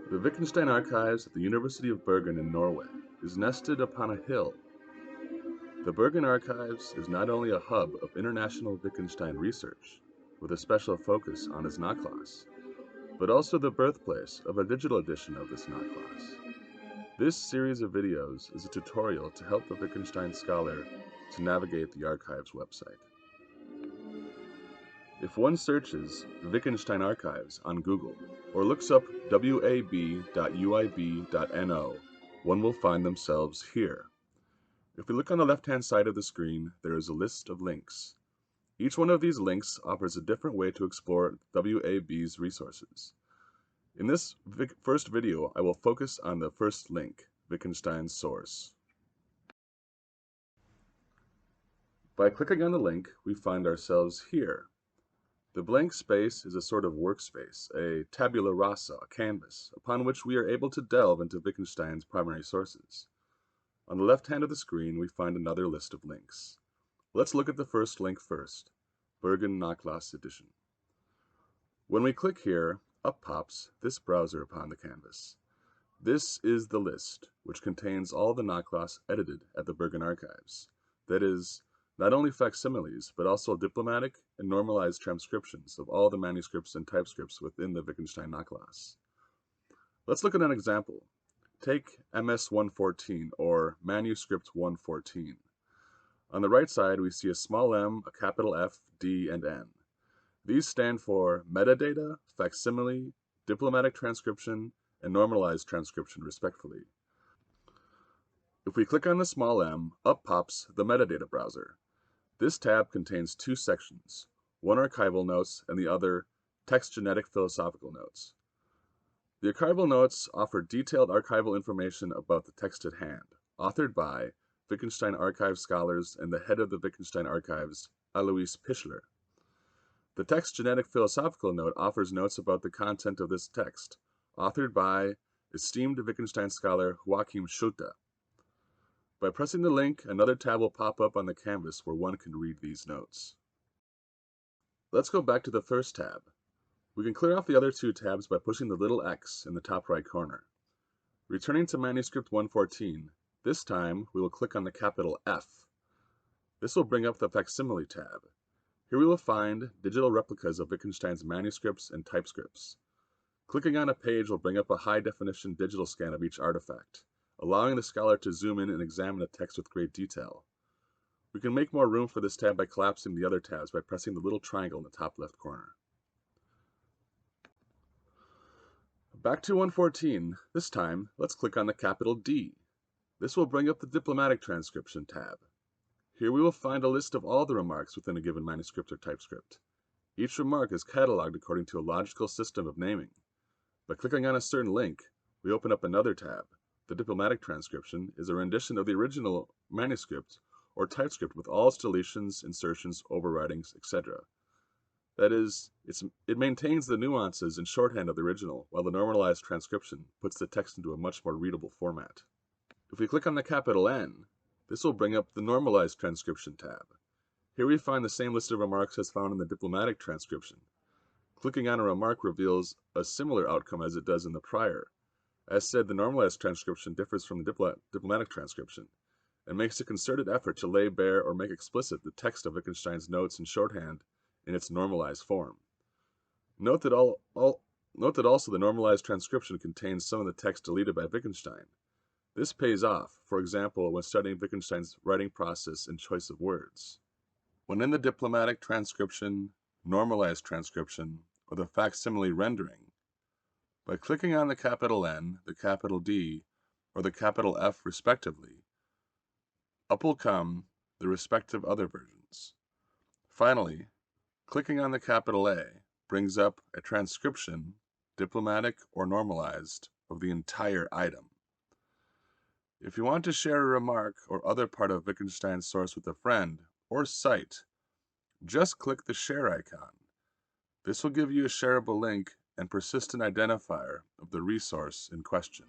The Wittgenstein Archives at the University of Bergen in Norway is nested upon a hill. The Bergen Archives is not only a hub of international Wittgenstein research, with a special focus on his Nachlass, but also the birthplace of a digital edition of this Nachlass. This series of videos is a tutorial to help the Wittgenstein scholar to navigate the archive's website. If one searches Wittgenstein Archives on Google or looks up wab.uib.no, one will find themselves here. If we look on the left-hand side of the screen, there is a list of links. Each one of these links offers a different way to explore WAB's resources. In this first video, I will focus on the first link, Wittgenstein's source. By clicking on the link, we find ourselves here. The blank space is a sort of workspace, a tabula rasa, a canvas, upon which we are able to delve into Wittgenstein's primary sources. On the left hand of the screen, we find another list of links. Let's look at the first link first, Bergen Nachlass Edition. When we click here, up pops this browser upon the canvas. This is the list, which contains all the Nachlass edited at the Bergen Archives. That is, not only facsimiles, but also diplomatic and normalized transcriptions of all the manuscripts and typescripts within the Wittgenstein Nachlass. Let's look at an example. Take MS 114, or Manuscript 114. On the right side, we see a small m, a capital F, D, and N. These stand for metadata, facsimile, diplomatic transcription, and normalized transcription, respectively. If we click on the small m, up pops the metadata browser. This tab contains two sections, one archival notes and the other text genetic philosophical notes. The archival notes offer detailed archival information about the text at hand, authored by Wittgenstein Archive scholars and the head of the Wittgenstein Archives, Alois Pichler. The text genetic philosophical note offers notes about the content of this text, authored by esteemed Wittgenstein scholar Joachim Schulte. By pressing the link, another tab will pop up on the canvas where one can read these notes. Let's go back to the first tab. We can clear off the other two tabs by pushing the little X in the top right corner. Returning to Manuscript 114, this time we will click on the capital F. This will bring up the Facsimile tab. Here we will find digital replicas of Wittgenstein's manuscripts and typescripts. Clicking on a page will bring up a high-definition digital scan of each artifact, allowing the scholar to zoom in and examine the text with great detail. We can make more room for this tab by collapsing the other tabs by pressing the little triangle in the top left corner. Back to 114, this time let's click on the capital D. This will bring up the diplomatic transcription tab. Here we will find a list of all the remarks within a given manuscript or typescript. Each remark is cataloged according to a logical system of naming. By clicking on a certain link, we open up another tab. The diplomatic transcription is a rendition of the original manuscript or typescript with all its deletions, insertions, overwritings, etc. That is, it maintains the nuances and shorthand of the original, while the normalized transcription puts the text into a much more readable format. If we click on the capital N, this will bring up the normalized transcription tab. Here we find the same list of remarks as found in the diplomatic transcription. Clicking on a remark reveals a similar outcome as it does in the prior. As said, the normalized transcription differs from the diplomatic transcription and makes a concerted effort to lay bare or make explicit the text of Wittgenstein's notes in shorthand in its normalized form. Note that also the normalized transcription contains some of the text deleted by Wittgenstein. This pays off, for example, when studying Wittgenstein's writing process and choice of words. When in the diplomatic transcription, normalized transcription, or the facsimile rendering, by clicking on the capital N, the capital D, or the capital F respectively, up will come the respective other versions. Finally, clicking on the capital A brings up a transcription, diplomatic or normalized, of the entire item. If you want to share a remark or other part of Wittgenstein's source with a friend or cite, just click the share icon. This will give you a shareable link and persistent identifier of the resource in question.